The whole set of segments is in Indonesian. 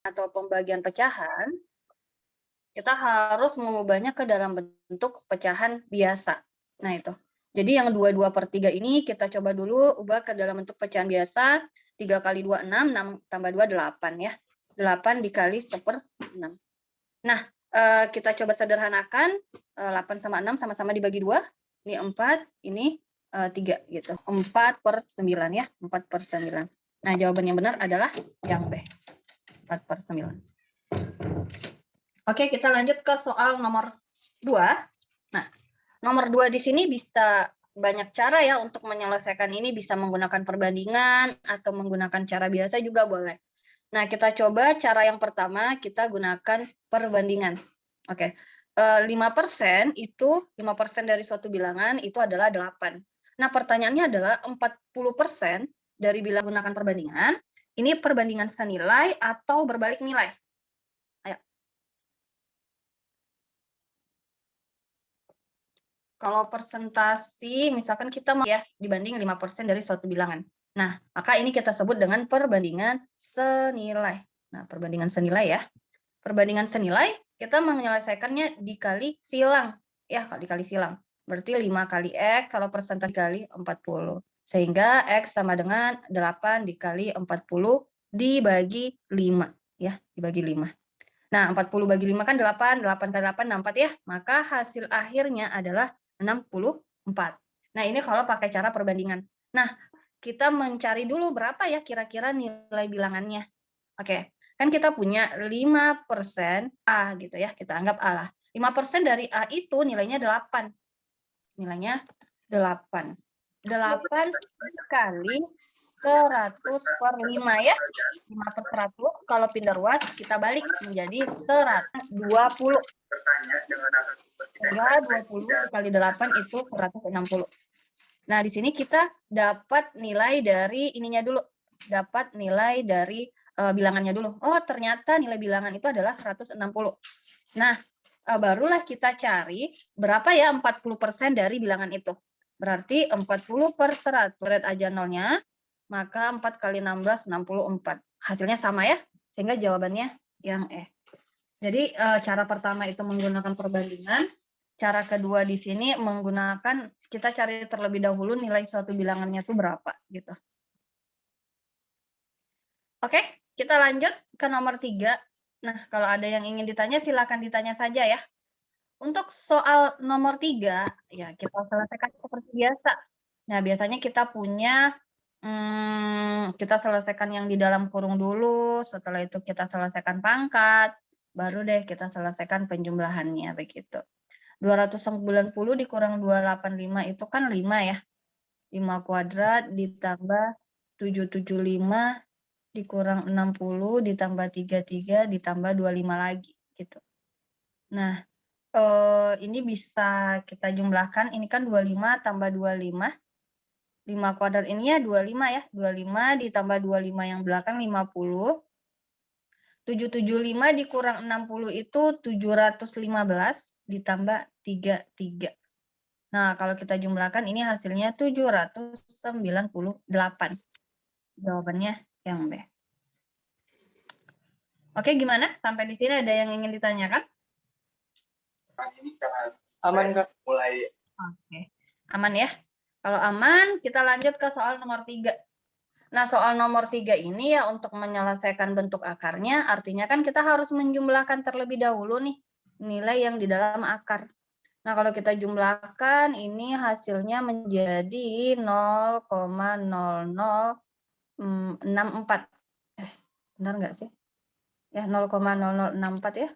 atau pembagian pecahan, kita harus mengubahnya ke dalam bentuk pecahan biasa. Nah itu. Jadi yang 22/3 ini kita coba dulu ubah ke dalam bentuk pecahan biasa. 3 kali 2, 6, 6 tambah 2, 8 ya. 8 dikali 1/6. Nah, kita coba sederhanakan. 8 sama 6 sama-sama dibagi 2. Ini 4, ini 3 gitu. 4/9 ya. 4/9. Nah, jawaban yang benar adalah yang B. 4/9. Oke, kita lanjut ke soal nomor 2. Nah, nomor 2 di sini bisa banyak cara ya untuk menyelesaikan ini, bisa menggunakan perbandingan atau menggunakan cara biasa juga boleh. Nah, kita coba cara yang pertama, kita gunakan perbandingan. Oke, 5% itu 5% dari suatu bilangan itu adalah 8. Nah, pertanyaannya adalah 40% dari bilangan menggunakan perbandingan, ini perbandingan senilai atau berbalik nilai? Ayo. Kalau persentasi, misalkan kita mau ya dibanding 5% dari suatu bilangan. Nah, maka ini kita sebut dengan perbandingan senilai. Nah, perbandingan senilai ya. Perbandingan senilai, kita menyelesaikannya dikali silang. Ya, dikali silang. Berarti 5 kali X, kalau persentase dikali 40. Sehingga X sama dengan 8 dikali 40 dibagi 5. Ya, dibagi 5. Nah, 40 bagi 5 kan 8, 8 kali 8, 64 ya. Maka hasil akhirnya adalah 64. Nah, ini kalau pakai cara perbandingan. Nah, kita mencari dulu berapa ya kira-kira nilai bilangannya. Oke, kan kita punya 5% A gitu ya, kita anggap A lah. 5% dari A itu nilainya 8. Nilainya 8. 8 kali 100/5 ya. 5/100, kalau pindah ruas kita balik menjadi 120. Sehingga 20 dikali 8 itu 160. Nah, di sini kita dapat nilai dari ininya dulu. Dapat nilai dari bilangannya dulu. Oh, ternyata nilai bilangan itu adalah 160. Nah, barulah kita cari berapa ya 40% dari bilangan itu. Berarti 40/100. Coret aja nolnya, maka 4 kali 16, 64. Hasilnya sama ya, sehingga jawabannya yang E. Jadi cara pertama itu menggunakan perbandingan. Cara kedua di sini menggunakan, kita cari terlebih dahulu nilai suatu bilangannya itu berapa gitu. Oke, kita lanjut ke nomor 3. Nah, kalau ada yang ingin ditanya silakan ditanya saja ya. Untuk soal nomor 3, ya kita selesaikan seperti biasa. Nah, biasanya kita punya, kita selesaikan yang di dalam kurung dulu, setelah itu kita selesaikan pangkat, baru deh kita selesaikan penjumlahannya, begitu. 290 dikurang 285 itu kan 5 ya. 5 kuadrat ditambah 775 dikurang 60 ditambah 33 ditambah 25 lagi, gitu. Nah, ini bisa kita jumlahkan, ini kan 25 tambah 25. 5 kuadrat ini ya 25 ya, 25 ditambah 25 yang belakang 50. 775 dikurang 60 itu 715 ditambah 33. Nah, kalau kita jumlahkan ini hasilnya 798. Jawabannya yang B. Oke, gimana? Sampai di sini ada yang ingin ditanyakan? Aman, Kak. Mulai. Oke, aman ya. Kalau aman, kita lanjut ke soal nomor 3. Nah, soal nomor 3 ini ya untuk menyelesaikan bentuk akarnya, artinya kan kita harus menjumlahkan terlebih dahulu nih nilai yang di dalam akar. Nah, kalau kita jumlahkan ini hasilnya menjadi 0,0064. Benar nggak sih? Ya, 0,0064 ya.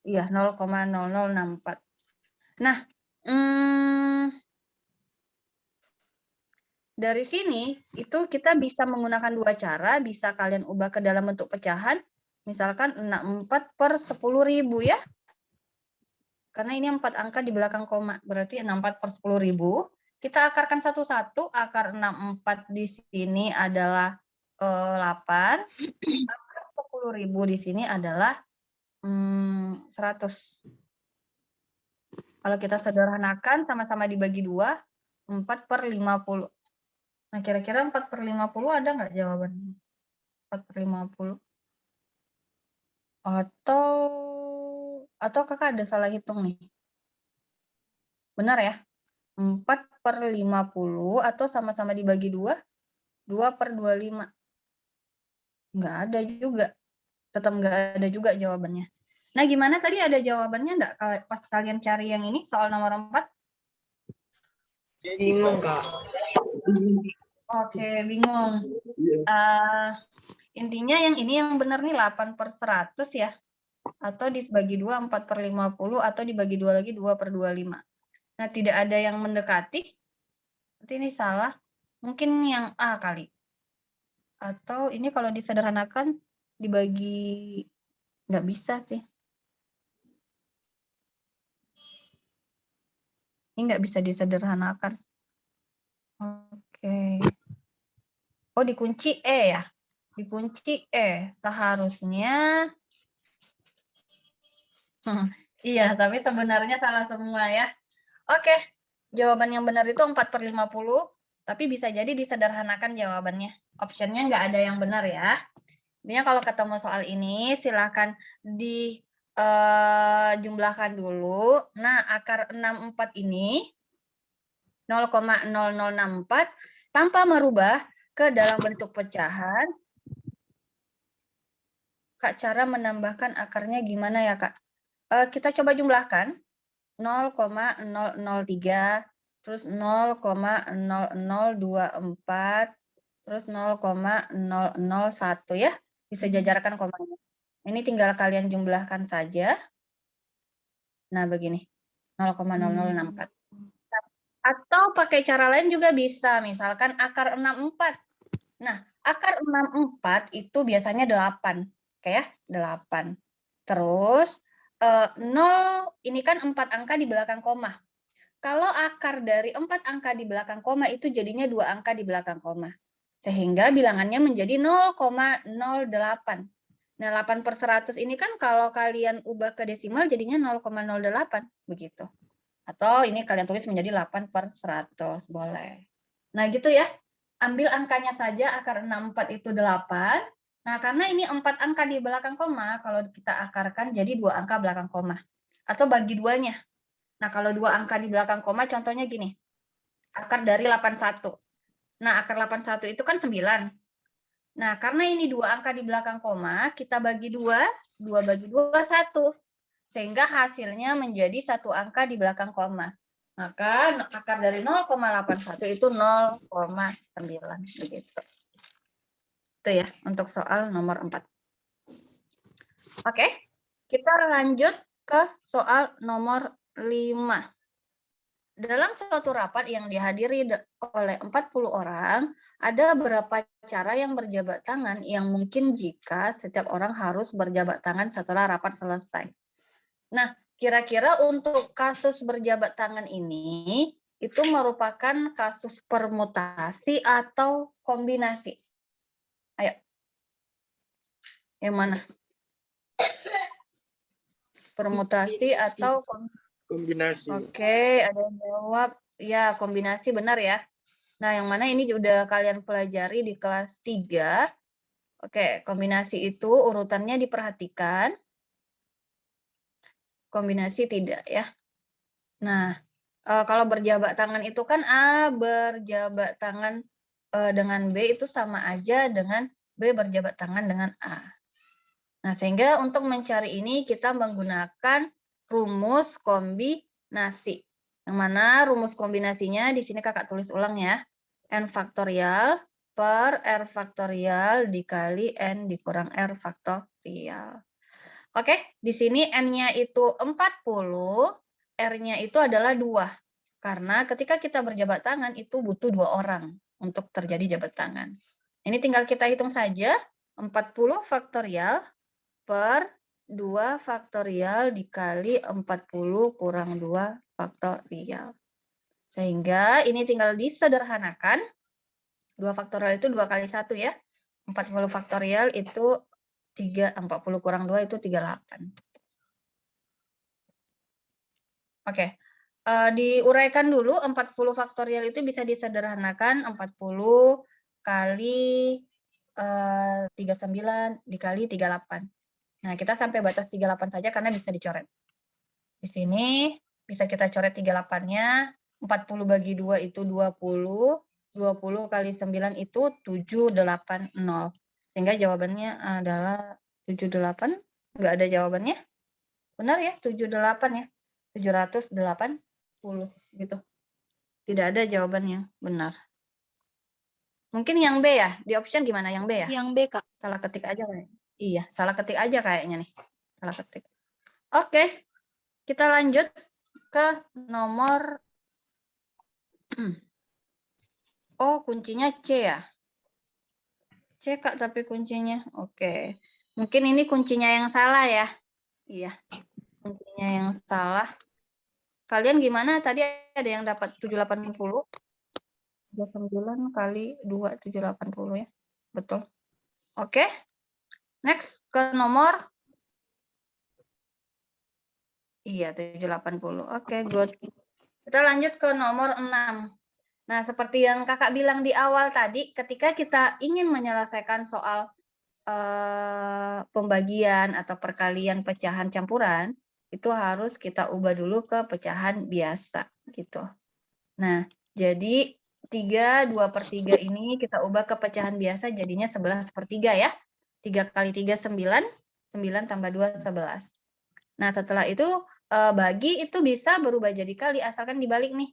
Iya, 0,0064. Nah, dari sini itu kita bisa menggunakan 2 cara, bisa kalian ubah ke dalam bentuk pecahan, misalkan 64/10.000 ya. Karena ini 4 angka di belakang koma, berarti 64/10.000. Kita akarkan satu-satu, akar 64 di sini adalah 8, akar 10.000 di sini adalah 100. Kalau kita sederhanakan sama-sama dibagi 2, 4/50. Nah, kira-kira 4/50 ada nggak jawabannya? 4/50. Atau kakak ada salah hitung nih? Benar ya? 4/50 atau sama-sama dibagi 2? 2/25. Nggak ada juga. Tetap nggak ada juga jawabannya. Nah, gimana tadi ada jawabannya nggak pas kalian cari yang ini, soal nomor 4? Bingung, Kak. Oke, bingung. Intinya yang ini yang benar nih 8/100 ya. Atau dibagi 2 4/50 atau dibagi 2 lagi 2/25. Nah, tidak ada yang mendekati. Berarti ini salah. Mungkin yang A kali. Atau ini kalau disederhanakan dibagi, nggak bisa sih. Ini nggak bisa disederhanakan. Oke. Oh, dikunci E ya? Dikunci E. Seharusnya. Iya, tapi sebenarnya salah semua ya. Oke. Jawaban yang benar itu 4/50. Tapi bisa jadi disederhanakan jawabannya. Optionnya nggak ada yang benar ya. Intinya kalau ketemu soal ini, silakan dijumlahkan dulu. Nah, akar 64 ini 0,0064 tanpa merubah ke dalam bentuk pecahan. Kak, cara menambahkan akarnya gimana ya, Kak? Kita coba jumlahkan. 0,003, terus 0,0024, terus 0,001 ya. Disejajarkan komanya. Ini tinggal kalian jumlahkan saja. Nah, begini. 0,0064. Atau pakai cara lain juga bisa. Misalkan akar 64. Nah, akar 64 itu biasanya 8. Oke ya, 8. Terus, 0 ini kan 4 angka di belakang koma. Kalau akar dari 4 angka di belakang koma itu jadinya 2 angka di belakang koma. Sehingga bilangannya menjadi 0,08. Nah, 8/100 ini kan kalau kalian ubah ke desimal jadinya 0,08. Begitu. Atau ini kalian tulis menjadi 8/100. Boleh. Nah, gitu ya. Ambil angkanya saja, akar 64 itu 8. Nah, karena ini 4 angka di belakang koma, kalau kita akarkan jadi 2 angka belakang koma. Atau bagi duanya. Nah, kalau 2 angka di belakang koma, contohnya gini. Akar dari 81. Nah, akar 81 itu kan 9. Nah, karena ini 2 angka di belakang koma, kita bagi 2. 2 bagi 2, 1. Sehingga hasilnya menjadi 1 angka di belakang koma. Maka akar dari 0,81 itu 0,9. Begitu. Itu ya, untuk soal nomor 4. Oke, kita lanjut ke soal nomor 5. Dalam suatu rapat yang dihadiri oleh 40 orang, ada beberapa cara yang berjabat tangan yang mungkin jika setiap orang harus berjabat tangan setelah rapat selesai. Nah, kira-kira untuk kasus berjabat tangan ini, itu merupakan kasus permutasi atau kombinasi? Ayo. Yang mana? Permutasi atau kombinasi? Oke, ada yang jawab. Ya, kombinasi benar ya. Nah, yang mana ini udah kalian pelajari di kelas 3. Oke, kombinasi itu urutannya diperhatikan. Kombinasi tidak ya. Nah, kalau berjabat tangan itu kan A berjabat tangan dengan B itu sama aja dengan B berjabat tangan dengan A. Nah, sehingga untuk mencari ini kita menggunakan rumus kombinasi. Yang mana rumus kombinasinya di sini kakak tulis ulang ya. N faktorial per R faktorial dikali N dikurang R faktorial. Oke, di sini N-nya itu 40, R-nya itu adalah 2. Karena ketika kita berjabat tangan itu butuh 2 orang untuk terjadi jabat tangan. Ini tinggal kita hitung saja. 40 faktorial per 2 faktorial dikali 40 kurang 2 faktorial. Sehingga ini tinggal disederhanakan. 2 faktorial itu 2 kali 1 ya. 40 faktorial itu 40 kurang 2 itu 38. Oke. diuraikan dulu 40 faktorial itu bisa disederhanakan 40 kali 39 dikali 38. Nah, kita sampai batas 38 saja karena bisa dicoret. Di sini bisa kita coret 38-nya, 40 bagi 2 itu 20, 20 kali 9 itu 780. Sehingga jawabannya adalah 78, enggak ada jawabannya. Benar ya, 78 ya. 780 gitu. Tidak ada jawaban yang benar. Mungkin yang B ya, di option gimana yang B ya? Yang B, Kak. Salah ketik aja kayak. Iya, salah ketik aja kayaknya nih. Salah ketik. Oke, kita lanjut ke nomor oh, kuncinya C ya? C, Kak, tapi kuncinya. Oke. Mungkin ini kuncinya yang salah ya? Iya, kuncinya yang salah. Kalian gimana? Tadi ada yang dapat 780. 39 kali 2, 780 ya. Betul. Oke. Next ke nomor. Iya, 780. Oke, good. Kita lanjut ke nomor 6. Nah, seperti yang kakak bilang di awal tadi, ketika kita ingin menyelesaikan soal pembagian atau perkalian pecahan campuran, itu harus kita ubah dulu ke pecahan biasa, gitu. Nah, jadi 3, 2/3 ini kita ubah ke pecahan biasa, jadinya 11/3 ya. 3 kali 3, 9. 9 tambah 2, 11. Nah, setelah itu, bagi itu bisa berubah jadi kali, asalkan dibalik nih.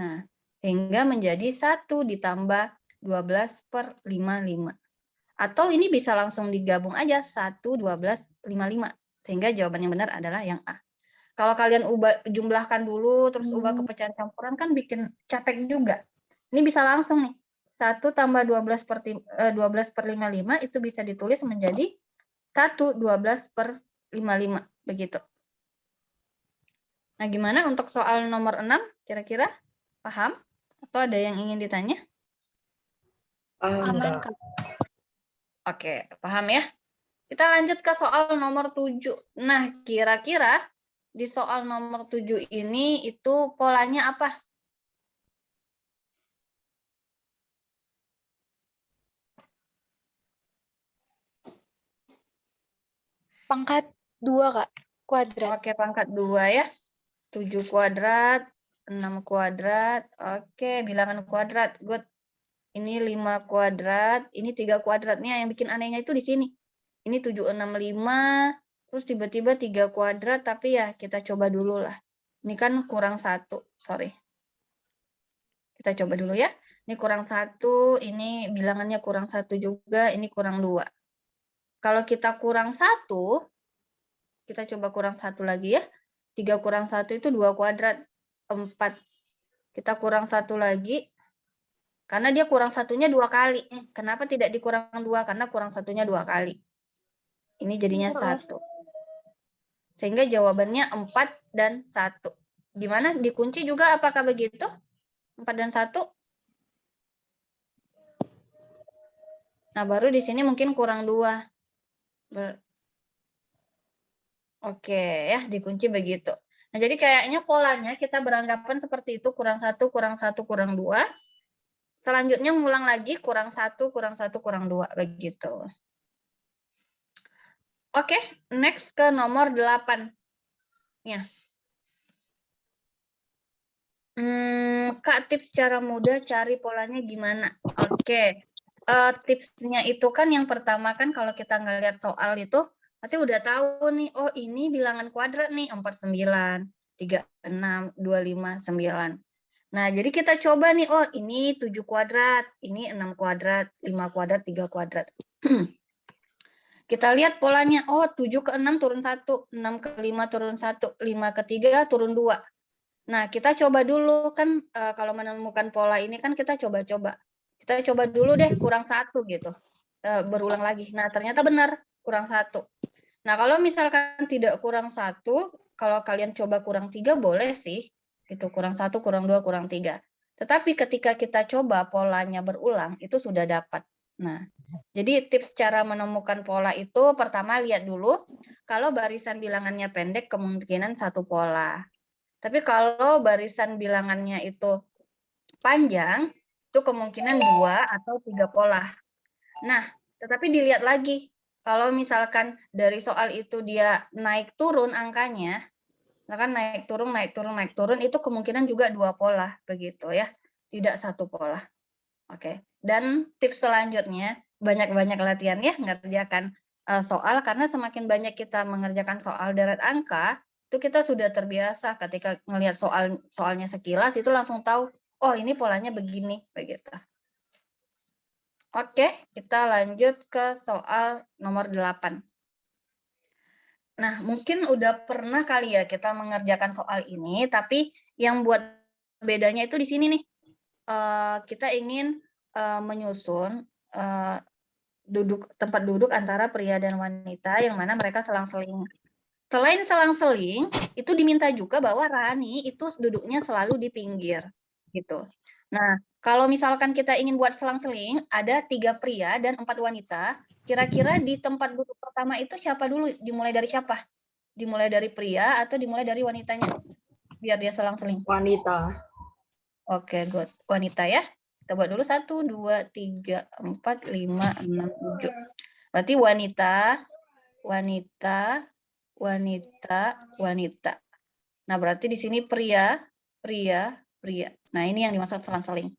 Nah, sehingga menjadi 1 ditambah 12/55. Atau ini bisa langsung digabung aja, 1, 12, 55. Sehingga jawaban yang benar adalah yang A. Kalau kalian jumlahkan dulu, terus ubah ke pecahan campuran kan bikin capek juga. Ini bisa langsung nih. 1 tambah 12/55 itu bisa ditulis menjadi 1, 12/55. Begitu. Nah, gimana untuk soal nomor 6? Kira-kira paham? Atau ada yang ingin ditanya? Aman, Kak. Oke, paham ya? Kita lanjut ke soal nomor 7. Nah, kira-kira di soal nomor 7 ini itu polanya apa? Pangkat 2, Kak. Kuadrat. Oke, pangkat 2 ya. 7 kuadrat, 6 kuadrat. Oke, bilangan kuadrat. Good. Ini 5 kuadrat, ini 3 kuadratnya. Yang bikin anehnya itu di sini. Ini 765, terus tiba-tiba 3 kuadrat, tapi ya kita coba dulu lah. Ini kan kurang 1, sorry. Kita coba dulu ya. Ini kurang 1, ini bilangannya kurang 1 juga, ini kurang 2. Kalau kita kurang 1, kita coba kurang 1 lagi ya. 3 kurang 1 itu 2 kuadrat, 4. Kita kurang 1 lagi, karena dia kurang satunya 2 kali. Kenapa tidak dikurang 2? Karena kurang satunya 2 kali. Ini jadinya 1. Sehingga jawabannya 4 dan 1. Gimana? Dikunci juga apakah begitu? 4 dan 1? Nah, baru di sini mungkin kurang 2. Oke, ya, dikunci begitu. Nah, jadi kayaknya polanya kita beranggapan seperti itu, kurang 1, kurang 1, kurang 2. Selanjutnya ngulang lagi, kurang 1, kurang 1, kurang 2, begitu. Oke, next ke nomor 8. Ya. Kak, tips cara mudah cari polanya gimana? Oke, tipsnya itu kan yang pertama kan kalau kita ngelihat soal itu, pasti udah tahu nih, oh ini bilangan kuadrat nih, 49, 36, 25, 9. Nah, jadi kita coba nih, oh ini 7 kuadrat, ini 6 kuadrat, 5 kuadrat, 3 kuadrat. Kita lihat polanya, oh 7 ke 6 turun 1, 6 ke 5 turun 1, 5 ke 3 turun 2. Nah, kita coba dulu kan kalau menemukan pola ini kan kita coba-coba. Kita coba dulu deh kurang 1 gitu. Berulang lagi. Nah, ternyata benar kurang 1. Nah, kalau misalkan tidak kurang 1, kalau kalian coba kurang 3 boleh sih. Gitu, kurang 1, kurang 2, kurang 3. Tetapi ketika kita coba polanya berulang, itu sudah dapat. Nah, jadi tips cara menemukan pola itu pertama lihat dulu kalau barisan bilangannya pendek kemungkinan satu pola. Tapi kalau barisan bilangannya itu panjang, itu kemungkinan 2 atau 3 pola. Nah, tetapi dilihat lagi, kalau misalkan dari soal itu dia naik turun angkanya, misalkan naik turun, naik turun, naik turun, itu kemungkinan juga 2 pola, begitu ya, tidak 1 pola. Oke. Dan tips selanjutnya, banyak-banyak latihan ya ngerjakan soal, karena semakin banyak kita mengerjakan soal deret angka, itu kita sudah terbiasa ketika ngelihat soalnya sekilas itu langsung tahu, oh ini polanya begini, begitu. Oke, kita lanjut ke soal nomor 8. Nah, mungkin udah pernah kali ya kita mengerjakan soal ini, tapi yang buat bedanya itu di sini nih. Kita ingin menyusun tempat duduk antara pria dan wanita yang mana mereka selang-seling. Selain selang-seling, itu diminta juga bahwa Rani itu duduknya selalu di pinggir, gitu. Nah, kalau misalkan kita ingin buat selang-seling, ada 3 pria dan 4 wanita, kira-kira di tempat duduk pertama itu siapa dulu? Dimulai dari siapa? Dimulai dari pria atau dimulai dari wanitanya? Biar dia selang-seling. Wanita. Oke, good. Wanita ya. Kita buat dulu 1, 2, 3, 4, 5, 6, 7. Berarti wanita, wanita, wanita, wanita. Nah, berarti di sini pria, pria, pria. Nah, ini yang dimaksud selang-seling.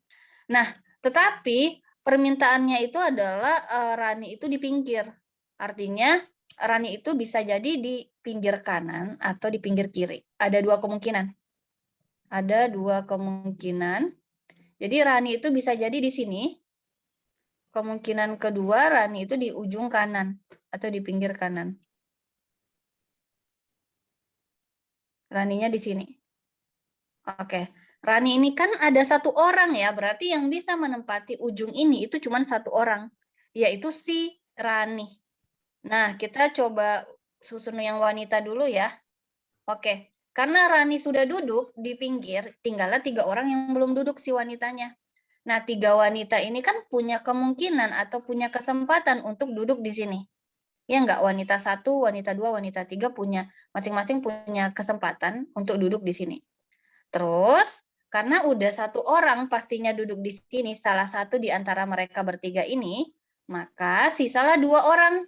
Nah, tetapi permintaannya itu adalah Rani itu di pinggir. Artinya Rani itu bisa jadi di pinggir kanan atau di pinggir kiri. Ada 2 kemungkinan. Ada 2 kemungkinan. Jadi Rani itu bisa jadi di sini. Kemungkinan kedua Rani itu di ujung kanan atau di pinggir kanan. Raninya di sini. Oke. Rani ini kan ada 1 orang ya, berarti yang bisa menempati ujung ini itu cuma 1 orang, yaitu si Rani. Nah, kita coba susun yang wanita dulu ya. Oke, karena Rani sudah duduk di pinggir, tinggalnya 3 orang yang belum duduk si wanitanya. Nah, 3 wanita ini kan punya kemungkinan atau punya kesempatan untuk duduk di sini. Ya enggak, wanita 1, wanita 2, wanita 3 punya masing-masing punya kesempatan untuk duduk di sini. Terus, karena udah 1 orang pastinya duduk di sini, salah satu di antara mereka bertiga ini, maka sisalah 2 orang.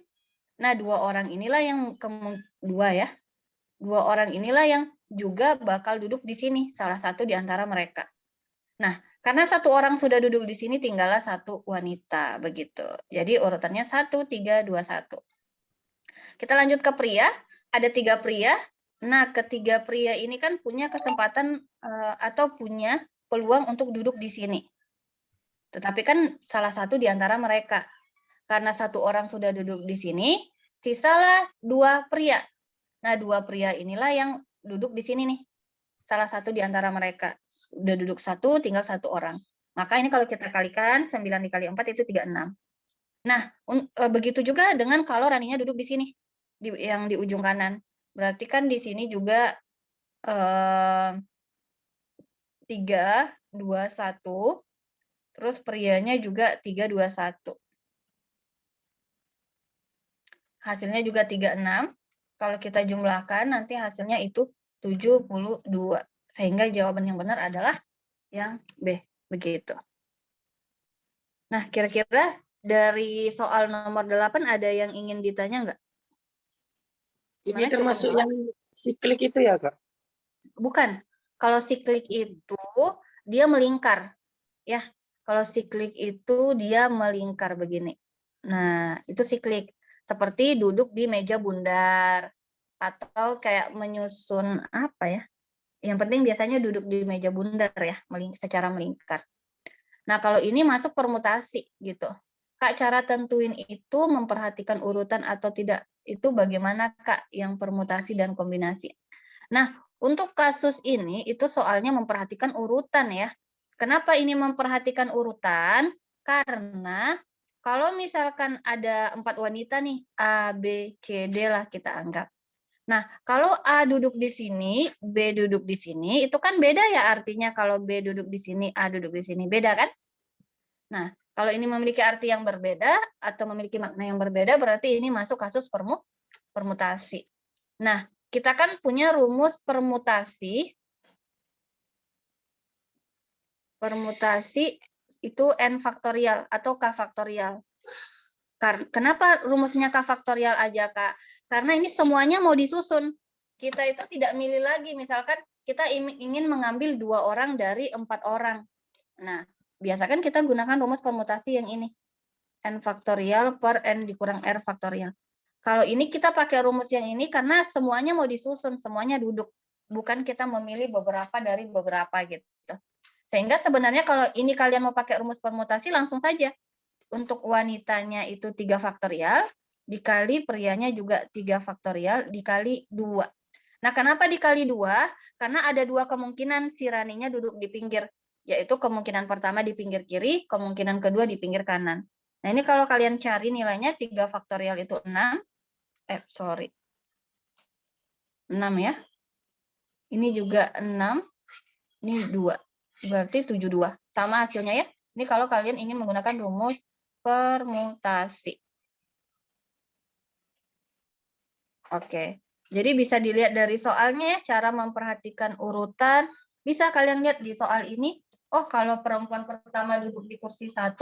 Nah, 2 orang inilah yang 2 ya. 2 orang inilah yang juga bakal duduk di sini, salah satu di antara mereka. Nah, karena 1 orang sudah duduk di sini, tinggallah 1 wanita, begitu. Jadi urutannya 1, 3, 2, 1. Kita lanjut ke pria, ada 3 pria. Nah, ketiga pria ini kan punya kesempatan atau punya peluang untuk duduk di sini. Tetapi kan salah satu di antara mereka. Karena 1 orang sudah duduk di sini, sisalah 2 pria. Nah, 2 pria inilah yang duduk di sini nih. Salah satu di antara mereka. Udah duduk 1, tinggal 1 orang. Maka ini kalau kita kalikan, 9 dikali 4 itu 36. Nah, begitu juga dengan kalau Raninya duduk di sini, yang di ujung kanan. Berarti kan di sini juga 3, 2, 1, terus prianya juga 3, 2, 1. Hasilnya juga 36. Kalau kita jumlahkan nanti hasilnya itu 72. Sehingga jawaban yang benar adalah yang B, begitu. Nah, kira-kira dari soal nomor 8 ada yang ingin ditanya nggak? Ini termasuk yang siklik itu ya, Kak? Bukan. Kalau siklik itu dia melingkar. Ya, kalau siklik itu dia melingkar begini. Nah, itu siklik. Seperti duduk di meja bundar atau kayak menyusun apa ya? Yang penting biasanya duduk di meja bundar ya, secara melingkar. Nah, kalau ini masuk permutasi gitu. Kak, cara tentuin itu memperhatikan urutan atau tidak, itu bagaimana Kak yang permutasi dan kombinasi? Nah, untuk kasus ini itu soalnya memperhatikan urutan ya. Kenapa ini memperhatikan urutan? Karena kalau misalkan ada 4 wanita nih, A, B, C, D lah kita anggap. Nah, kalau A duduk di sini, B duduk di sini, itu kan beda ya artinya kalau B duduk di sini, A duduk di sini, beda kan? Nah, kalau ini memiliki arti yang berbeda atau memiliki makna yang berbeda, berarti ini masuk kasus permutasi. Nah, kita kan punya rumus permutasi permutasi itu n faktorial atau k faktorial. Kenapa rumusnya k faktorial aja, Kak? Karena ini semuanya mau disusun. Kita itu tidak milih lagi, misalkan kita ingin mengambil 2 orang dari 4 orang. Nah, biasakan kita gunakan rumus permutasi yang ini. N faktorial per N dikurang R faktorial. Kalau ini kita pakai rumus yang ini karena semuanya mau disusun, semuanya duduk. Bukan kita memilih beberapa dari beberapa gitu. Sehingga sebenarnya kalau ini kalian mau pakai rumus permutasi, langsung saja. Untuk wanitanya itu 3 faktorial, dikali prianya juga 3 faktorial, dikali 2. Nah, kenapa dikali 2? Karena ada 2 kemungkinan si Raninya duduk di pinggir, yaitu kemungkinan pertama di pinggir kiri, kemungkinan kedua di pinggir kanan. Nah, ini kalau kalian cari nilainya 3 faktorial itu 6, 6 ya. Ini juga 6, ini 2. Berarti 72. Sama hasilnya ya. Ini kalau kalian ingin menggunakan rumus permutasi. Oke. Jadi bisa dilihat dari soalnya ya, cara memperhatikan urutan. Bisa kalian lihat di soal ini, oh kalau perempuan pertama duduk di kursi 1,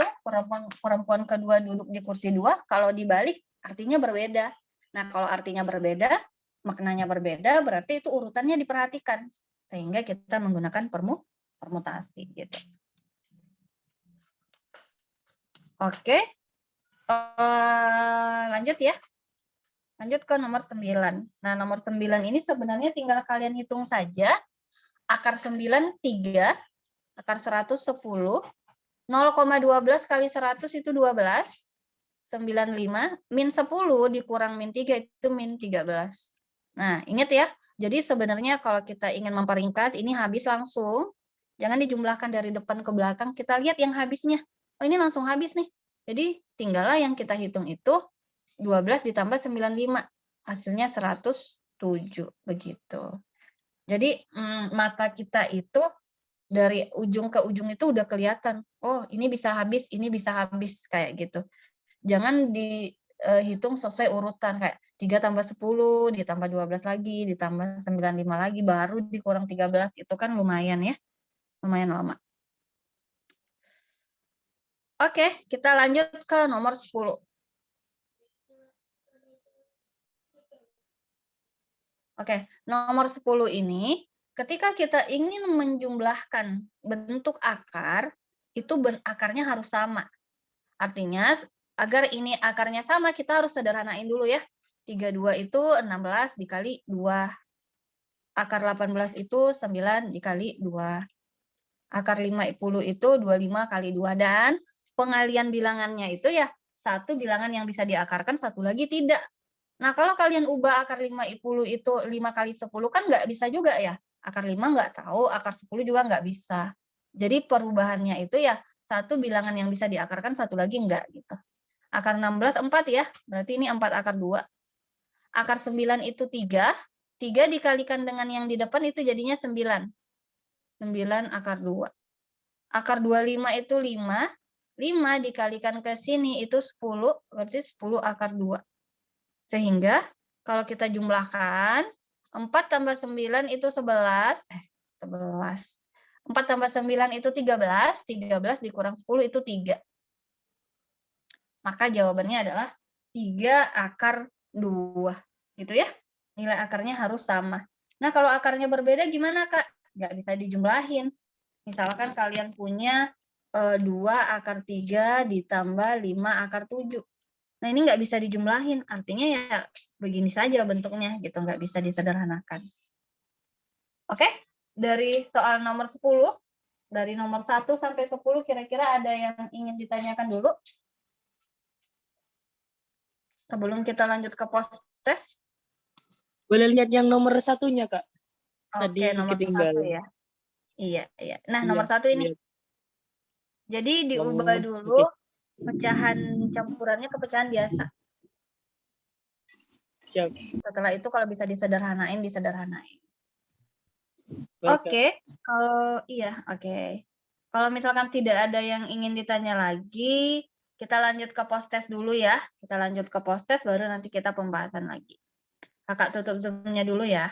perempuan kedua duduk di kursi 2, kalau dibalik artinya berbeda. Nah, kalau artinya berbeda, maknanya berbeda, berarti itu urutannya diperhatikan. Sehingga kita menggunakan permutasi gitu. Oke. Lanjut ya. Lanjut ke nomor 9. Nah, nomor 9 ini sebenarnya tinggal kalian hitung saja. Akar 9, 3. Akar 110. 0,12 kali 100 itu 12. 95. Min 10 dikurang min 3 itu min 13. Nah, ingat ya. Jadi sebenarnya kalau kita ingin memperingkas, ini habis langsung. Jangan dijumlahkan dari depan ke belakang. Kita lihat yang habisnya. Oh, ini langsung habis nih. Jadi tinggallah yang kita hitung itu 12 ditambah 95. Hasilnya 107. Begitu. Jadi mata kita itu dari ujung ke ujung itu udah kelihatan. Oh, ini bisa habis, ini bisa habis. Kayak gitu. Jangan dihitung sesuai urutan. Kayak 3 tambah 10, ditambah 12 lagi, ditambah 95 lagi, baru dikurang 13. Itu kan lumayan ya. Lumayan lama. Oke, kita lanjut ke nomor 10. Oke, nomor 10 ini, ketika kita ingin menjumlahkan bentuk akar, itu akarnya harus sama. Artinya, agar ini akarnya sama, kita harus sederhanain dulu ya. 32 itu 16 dikali 2. Akar 18 itu 9 dikali 2. Akar 50 itu 25 kali 2. Dan pengalian bilangannya itu ya, satu bilangan yang bisa diakarkan, satu lagi tidak. Nah, kalau kalian ubah akar 50 itu 5 kali 10 kan nggak bisa juga ya. Akar 5 nggak tahu, akar 10 juga nggak bisa. Jadi perubahannya itu ya, satu bilangan yang bisa diakarkan, satu lagi enggak gitu. Akar 16 4 ya, berarti ini 4 akar 2. Akar 9 itu 3. 3 dikalikan dengan yang di depan itu jadinya 9. 9 akar 2. Akar 25 itu 5. 5 dikalikan ke sini itu 10, berarti 10 akar 2. Sehingga kalau kita jumlahkan, 4 tambah 9 itu 11. 11. 4 tambah 9 itu 13. 13 dikurang 10 itu 3. Maka jawabannya adalah 3 akar 2. Gitu ya. Nilai akarnya harus sama. Nah, kalau akarnya berbeda gimana, Kak? Nggak bisa dijumlahin. Misalkan kalian punya 2 akar 3 ditambah 5 akar 7. Nah, ini nggak bisa dijumlahin. Artinya ya begini saja bentuknya, gitu. Nggak bisa disederhanakan. Oke? Dari soal nomor 10, dari nomor 1 sampai 10, kira-kira ada yang ingin ditanyakan dulu? Sebelum kita lanjut ke post test. Boleh lihat yang nomor satunya, Kak? Oke, Tadi nomor 1 ketinggalan. ya. Iya. Nah, Iya, nomor 1 ini. iya. Jadi diubah dulu pecahan campurannya ke pecahan biasa. Siap. Setelah itu kalau bisa disederhanain, disederhanain. Baik, Kak. Oke, oke. Kalau misalkan tidak ada yang ingin ditanya lagi, kita lanjut ke post test dulu ya. Kita lanjut ke post test, baru nanti kita pembahasan lagi. Kakak tutup Zoom-nya dulu ya.